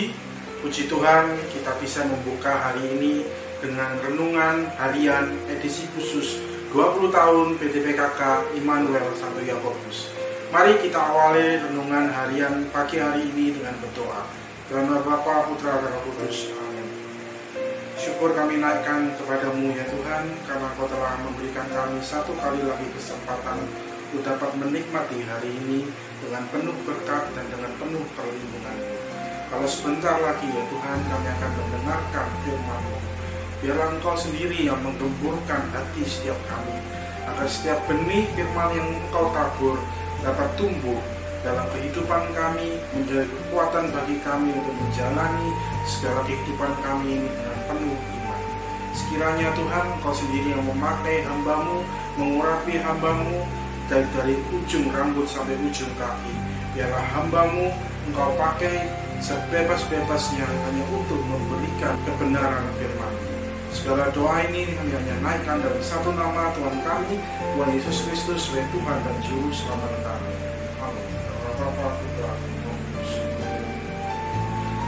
pagi. Puji Tuhan kita bisa membuka hari ini dengan renungan harian edisi khusus 20 tahun PTPKK Immanuel Santo Yakobus. Mari kita awali renungan harian pagi hari ini dengan berdoa. Dalam nama Bapa, Putra, dan Roh Kudus. Amin. Syukur kami naikkan kepadamu ya Tuhan, karena Kau telah memberikan kami satu kali lagi kesempatan untuk dapat menikmati hari ini dengan penuh berkat dan dengan penuh perlindungan-Mu. Kalau sebentar lagi ya Tuhan kami akan mendengarkan firman-Mu, biarlah Engkau sendiri yang menggemburkan hati setiap kami, agar setiap benih firman yang Engkau tabur dapat tumbuh dalam kehidupan kami, menjadi kekuatan bagi kami untuk menjalani segala kehidupan kami ini dengan penuh iman. Sekiranya Tuhan Engkau sendiri yang memakai hamba-Mu, mengurapi hamba-Mu dari ujung rambut sampai ujung kaki. Biarlah hamba-Mu Engkau pakai sebebas-bebasnya hanya untuk memberikan kebenaran firman. Segala doa ini kami hanya naikkan dalam satu nama Tuhan kami, Tuhan Yesus Kristus, sebagai Tuhan dan Juru Selamat kami. Amin.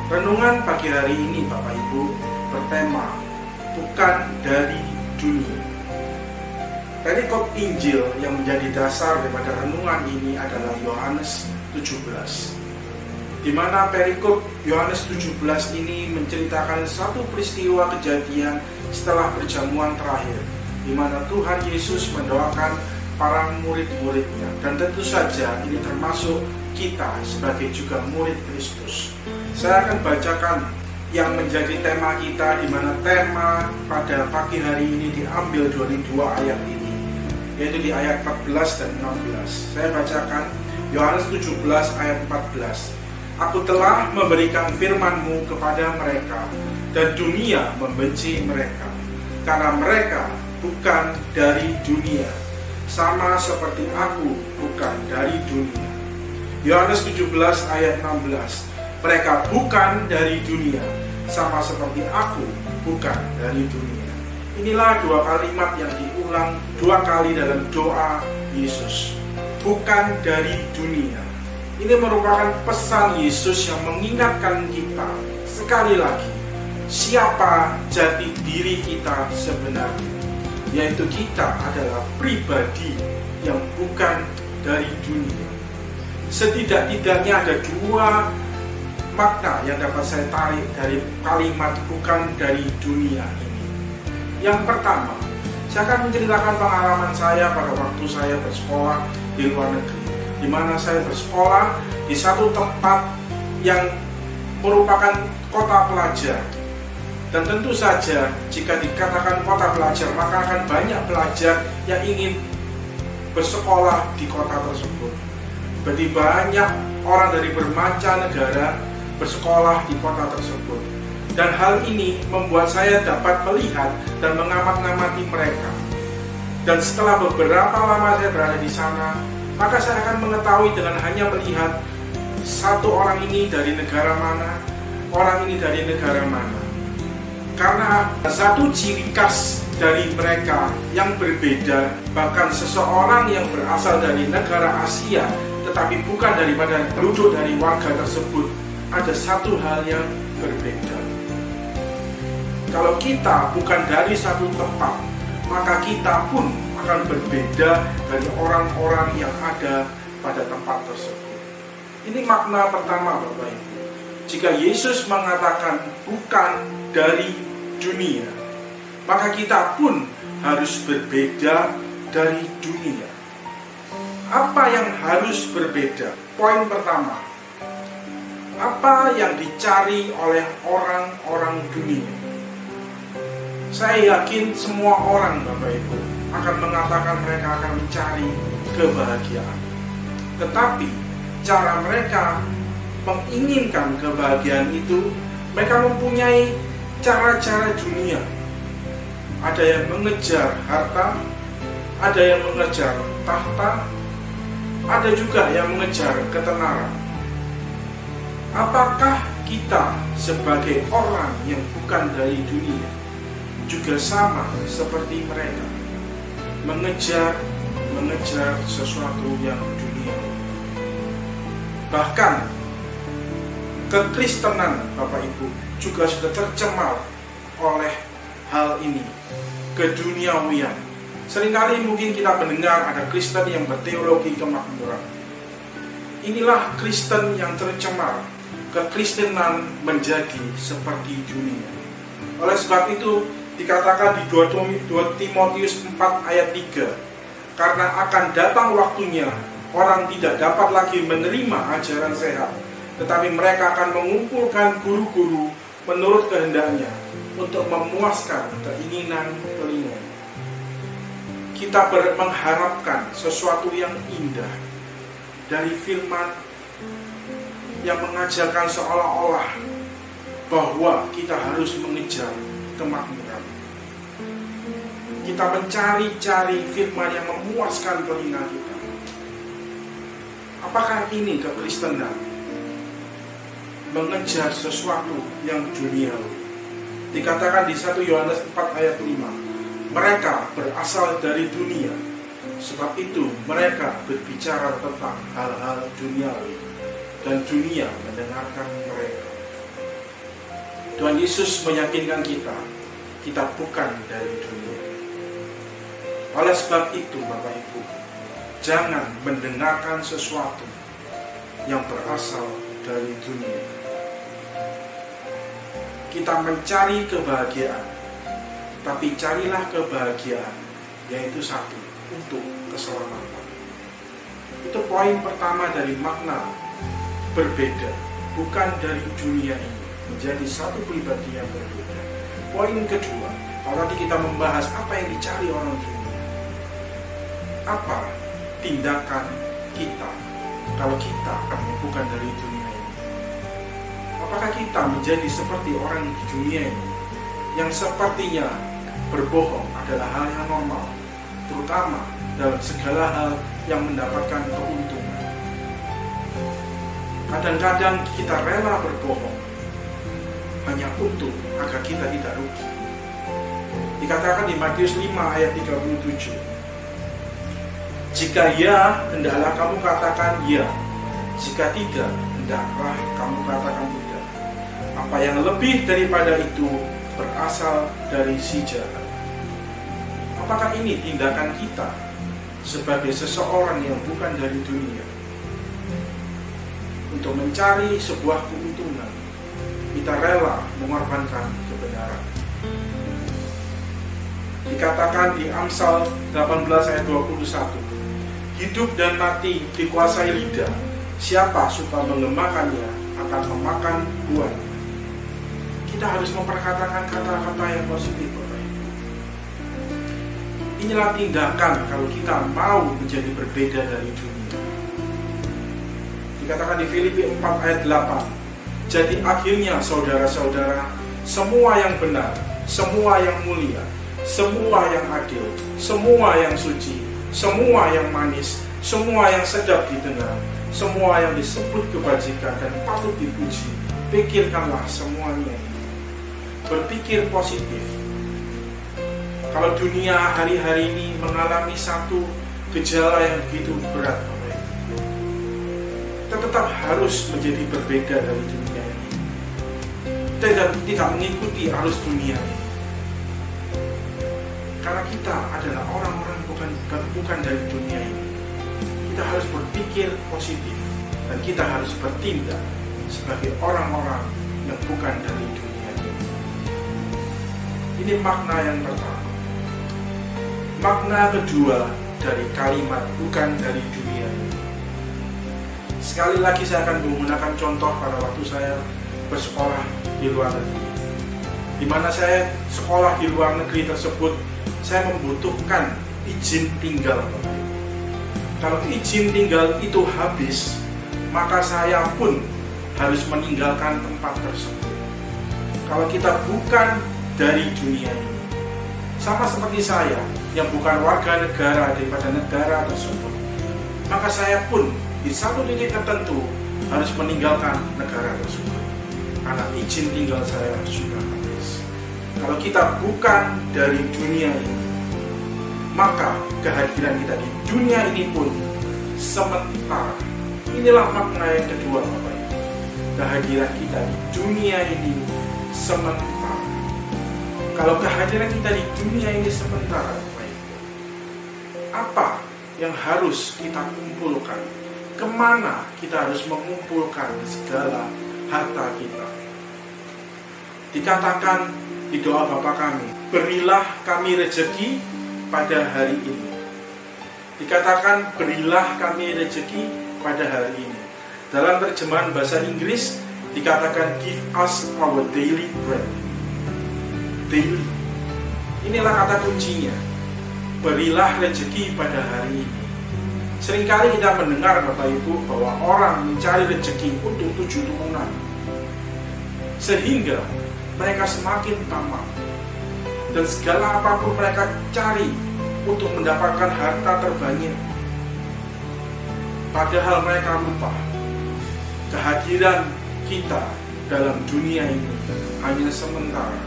Renungan pagi hari ini Bapak Ibu bertema bukan dari dunia. Perikop Injil yang menjadi dasar daripada renungan ini adalah Yohanes 17. Di mana perikop Yohanes 17 ini menceritakan satu peristiwa kejadian setelah perjamuan terakhir, di mana Tuhan Yesus mendoakan para murid-muridnya, dan tentu saja ini termasuk kita sebagai juga murid Kristus. Saya akan bacakan yang menjadi tema kita, di mana tema pada pagi hari ini diambil dari dua ayat ini, yaitu di ayat 14 dan 16. Saya bacakan Yohanes 17 ayat 14. Aku telah memberikan firman-Mu kepada mereka, dan dunia membenci mereka, karena mereka bukan dari dunia, sama seperti aku bukan dari dunia. Yohanes 17 ayat 16. Mereka bukan dari dunia, sama seperti aku bukan dari dunia. Inilah dua kalimat yang diulang dua kali dalam doa Yesus. Bukan dari dunia. Ini merupakan pesan Yesus yang mengingatkan kita sekali lagi siapa jati diri kita sebenarnya, yaitu kita adalah pribadi yang bukan dari dunia. Setidak-tidaknya ada dua makna yang dapat saya tarik dari kalimat bukan dari dunia ini. Yang pertama, saya akan menceritakan pengalaman saya pada waktu saya bersekolah di luar negeri, di mana saya bersekolah di satu tempat yang merupakan kota pelajar. Dan tentu saja jika dikatakan kota pelajar, maka akan banyak pelajar yang ingin bersekolah di kota tersebut. Berarti banyak orang dari bermacam negara bersekolah di kota tersebut. Dan hal ini membuat saya dapat melihat dan mengamat-ngamati mereka. Dan setelah beberapa lama saya berada di sana, maka saya akan mengetahui dengan hanya melihat satu orang ini dari negara mana, orang ini dari negara mana. Karena satu ciri khas dari mereka yang berbeda, bahkan seseorang yang berasal dari negara Asia tetapi bukan daripada penduduk dari warga tersebut, ada satu hal yang berbeda. Kalau kita bukan dari satu tempat, maka kita pun akan berbeda dari orang-orang yang ada pada tempat tersebut. Ini makna pertama Bapak Ibu. Jika Yesus mengatakan bukan dari dunia, maka kita pun harus berbeda dari dunia. Apa yang harus berbeda? Poin pertama, apa yang dicari oleh orang-orang dunia? Saya yakin semua orang Bapak Ibu akan mengatakan mereka akan mencari kebahagiaan. Tetapi cara mereka menginginkan kebahagiaan itu, mereka mempunyai cara-cara dunia. Ada yang mengejar harta, ada yang mengejar tahta, ada juga yang mengejar ketenaran. Apakah kita sebagai orang yang bukan dari dunia juga sama seperti mereka, mengejar sesuatu yang dunia? Bahkan kekristenan Bapak Ibu juga sudah tercemar oleh hal ini, keduniawian. Seringkali mungkin kita mendengar ada Kristen yang berteologi kemakmuran. Inilah Kristen yang tercemar, kekristenan menjadi seperti dunia. Oleh sebab itu dikatakan di 2 Timotius 4 ayat 3, karena akan datang waktunya orang tidak dapat lagi menerima ajaran sehat, tetapi mereka akan mengumpulkan guru-guru menurut kehendaknya untuk memuaskan keinginan telinga. Kita mengharapkan sesuatu yang indah dari firman yang mengajarkan seolah-olah bahwa kita harus mengejar kemakmuran. Kita mencari-cari firman yang memuaskan telinga kita. Apakah ini kekristenan? Mengejar sesuatu yang duniawi. Dikatakan di 1 Yohanes 4 ayat 5, mereka berasal dari dunia, sebab itu mereka berbicara tentang hal-hal duniawi, dan dunia mendengarkan mereka. Tuhan Yesus meyakinkan kita, kita bukan dari dunia. Oleh sebab itu Bapak Ibu, jangan mendengarkan sesuatu yang berasal dari dunia. Kita mencari kebahagiaan, tapi carilah kebahagiaan, yaitu satu, untuk keselamatan. Itu poin pertama dari makna berbeda, bukan dari dunia ini, menjadi satu pribadi yang berbeda. Poin kedua, kalau tadi kita membahas apa yang dicari orang dunia, apa tindakan kita kalau kita bukan dari dunia ini? Apakah kita menjadi seperti orang di dunia ini yang sepertinya berbohong adalah hal yang normal, terutama dalam segala hal yang mendapatkan keuntungan? Kadang-kadang kita rela berbohong hanya untuk agar kita tidak rugi. Dikatakan di Matius 5 ayat 37, jika ya, hendaklah kamu katakan ya, jika tidak, hendaklah kamu katakan tidak. Apa yang lebih daripada itu berasal dari si jahat. Apakah ini tindakan kita sebagai seseorang yang bukan dari dunia? Untuk mencari sebuah keuntungan, kita rela mengorbankan kebenaran. Dikatakan di Amsal 18 ayat 21, hidup dan mati dikuasai lidah, siapa suka mengemakannya akan memakan buahnya. Kita harus memperkatakan kata-kata yang positif, Bapak Ibu. Inilah tindakan kalau kita mau menjadi berbeda dari dunia. Dikatakan di Filipi 4 ayat 8, jadi akhirnya saudara-saudara, semua yang benar, semua yang mulia, semua yang adil, semua yang suci, semua yang manis, semua yang sedap didengar, semua yang disebut kebajikan dan patut dipuji, pikirkanlah semuanya. Berpikir positif. Kalau dunia hari-hari ini mengalami satu gejala yang begitu berat, kita tetap harus menjadi berbeda dari dunia ini. Kita tidak mengikuti arus dunia ini. Karena kita adalah orang-orang bukan dari dunia ini. Kita harus berpikir positif dan kita harus bertindak sebagai orang-orang yang bukan dari dunia. Ini makna yang pertama. Makna kedua dari kalimat bukan dari dunia ini. Sekali lagi saya akan menggunakan contoh pada waktu saya bersekolah di luar negeri. Di mana saya sekolah di luar negeri tersebut, saya membutuhkan izin tinggal. Kalau izin tinggal itu habis, maka saya pun harus meninggalkan tempat tersebut. Kalau kita bukan dari dunia ini, sama seperti saya yang bukan warga negara daripada negara tersebut, maka saya pun di satu titik tertentu harus meninggalkan negara tersebut karena izin tinggal saya sudah habis. Kalau kita bukan dari dunia ini, maka kehadiran kita di dunia ini pun sementara. Inilah makna yang kedua, Bapak Ibu. kehadiran kita di dunia ini sementara. Kalau kehadiran kita di dunia ini sementara, apa yang harus kita kumpulkan? Kemana kita harus mengumpulkan segala harta kita? Dikatakan di doa Bapa kami, berilah kami rezeki pada hari ini. Dikatakan berilah kami rezeki pada hari ini. Dalam terjemahan bahasa Inggris dikatakan give us our daily bread. Daily. Inilah kata kuncinya. Berilah rezeki pada hari ini. Seringkali kita mendengar Bapak Ibu bahwa orang mencari rezeki untuk 7 turunan, sehingga mereka semakin tamak, dan segala apapun mereka cari untuk mendapatkan harta terbanyak. Padahal mereka lupa kehadiran kita dalam dunia ini hanya sementara.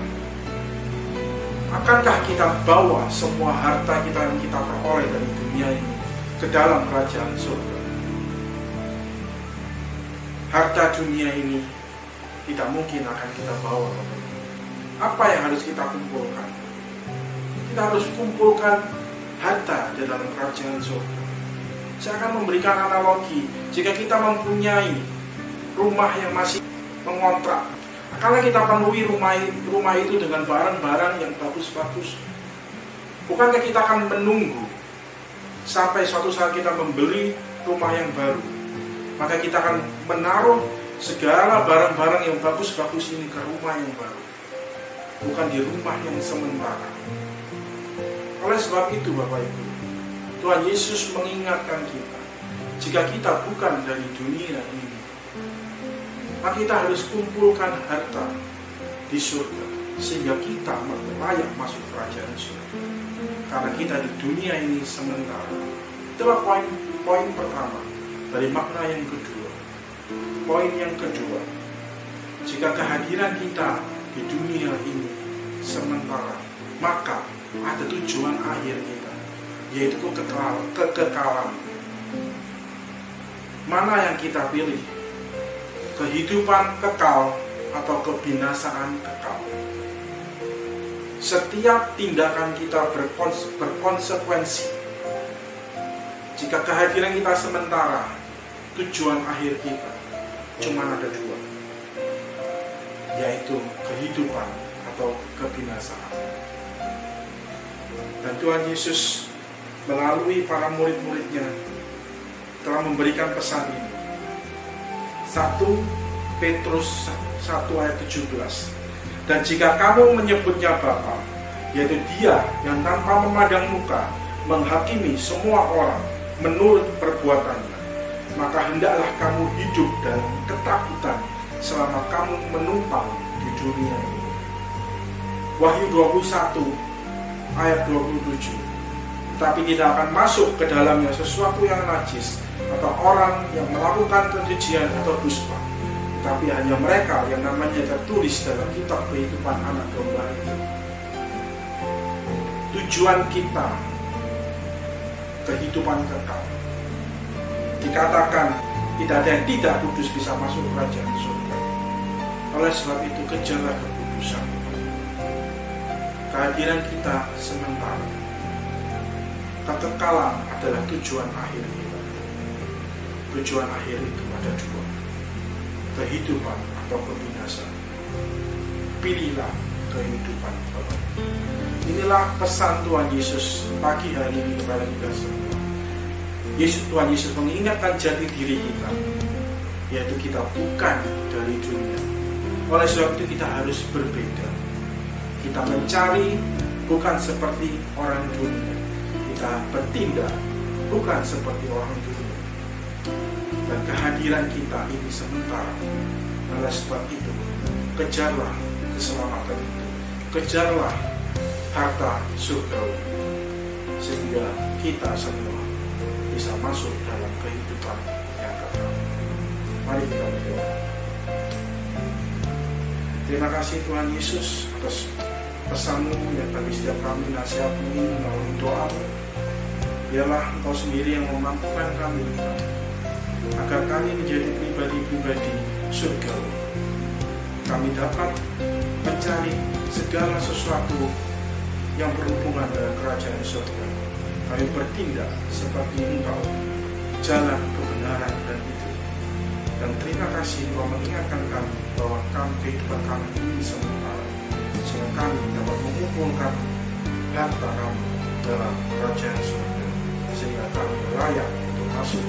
Akankah kita bawa semua harta kita yang kita peroleh dari dunia ini ke dalam kerajaan surga? Harta dunia ini tidak mungkin akan kita bawa. Apa yang harus kita kumpulkan? Kita harus kumpulkan harta di dalam kerajaan surga. Saya akan memberikan analogi. Jika kita mempunyai rumah yang masih mengontrak, kalau kita penuhi rumah itu dengan barang-barang yang bagus-bagus, bukankah kita akan menunggu sampai suatu saat kita membeli rumah yang baru? Maka kita akan menaruh segala barang-barang yang bagus-bagus ini ke rumah yang baru, bukan di rumah yang sementara. Oleh sebab itu Bapak Ibu, Tuhan Yesus mengingatkan kita, jika kita bukan dari dunia ini, maka kita harus kumpulkan harta di surga, sehingga kita layak masuk kerajaan surga. Karena kita di dunia ini sementara. Itulah poin pertama dari makna yang kedua. Poin yang kedua, jika kehadiran kita di dunia ini sementara, maka ada tujuan akhir kita, yaitu kekekalan. Mana yang kita pilih? Kehidupan kekal atau kebinasaan kekal? Setiap tindakan kita berkonsekuensi. Jika kehadiran kita sementara, tujuan akhir kita cuma ada dua, yaitu kehidupan atau kebinasaan. Dan Tuhan Yesus melalui para murid-muridnya telah memberikan pesan ini. 1 Petrus 1 ayat 17. Dan jika kamu menyebutnya Bapa, yaitu Dia yang tanpa memandang muka menghakimi semua orang menurut perbuatannya, maka hendaklah kamu hidup dalam ketakutan selama kamu menumpang di dunia ini. Wahyu 21 ayat 27. Tapi tidak akan masuk ke dalamnya sesuatu yang najis atau orang yang melakukan kekejian atau dusta, tapi hanya mereka yang namanya tertulis dalam kitab kehidupan anak domba itu. Tujuan kita kehidupan kekal. Dikatakan tidak ada yang tidak kudus bisa masuk kerajaan surga. Oleh sebab itu kejarlah kekudusan. Kehadiran kita sementara. Kekekalan adalah tujuan akhir kita. Tujuan akhir itu ada dua, kehidupan atau kebinasaan. Pilihlah kehidupan. Inilah pesan Tuhan Yesus pagi hari ini kepada kita semua. Tuhan Yesus mengingatkan jati diri kita, yaitu kita bukan dari dunia. Oleh sebab itu kita harus berbeda. Kita mencari bukan seperti orang dunia. Kita bertindak bukan seperti orang dunia. Dan kehadiran kita ini sementara. Oleh sebab itu, kejarlah keselamatan itu. Kejarlah harta surgawi, sehingga kita semua bisa masuk dalam kehidupan yang kekal. Mari kita berdoa. Terima kasih Tuhan Yesus atas pesan-Mu yang bagi setiap kami, nasihat-Mu ini melalui doa-Mu. Biarlah Engkau sendiri yang memampukan kami agar kami menjadi pribadi-pribadi surga. Kami dapat mencari segala sesuatu yang berhubungan dengan kerajaan surga. Kami bertindak seperti Engkau, jalan kebenaran dan hidup. Dan terima kasih Tuhan mengingatkan kami bahwa kehidupan kami ini sementara, sehingga kami dapat mengumpulkan harta kami dalam kerajaan surga, sehingga kami layak untuk masuk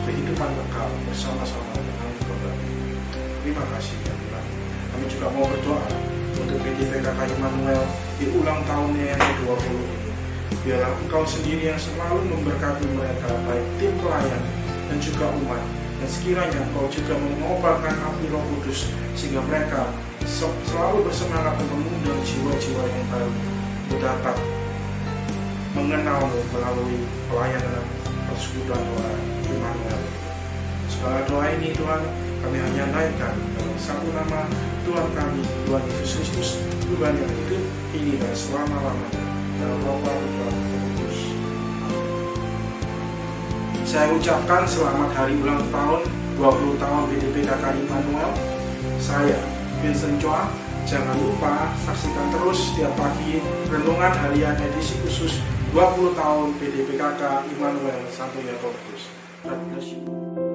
kehidupan kekal bersama-sama dengan kembali. Terima kasih ya Tuhan. Kami juga mau berdoa untuk PDPKK Immanuel di ulang tahunnya yang ke-20 ini. Biarlah Engkau sendiri yang selalu memberkati mereka, baik tim pelayan dan juga umat. Dan sekiranya Engkau juga mengobarkan api Roh Kudus, sehingga mereka selalu bersemangat untuk mengundang jiwa-jiwa yang baru untuk dapat mengenal-Mu melalui pelayanan persekutuan doa Immanuel. Segala doa ini Tuhan kami hanya naikkan dalam satu nama Tuhan kami, Tuhan Yesus Kristus, Tuhan yang hidup ini dan selama-lamanya, dalam Bapa dan Roh Kudus. Saya ucapkan selamat hari ulang tahun 20 tahun PDPKK Immanuel. Saya Vincent Chua. Jangan lupa saksikan terus setiap pagi renungan harian edisi khusus 20 tahun PDPKK Immanuel Santo Yakobus. God bless you.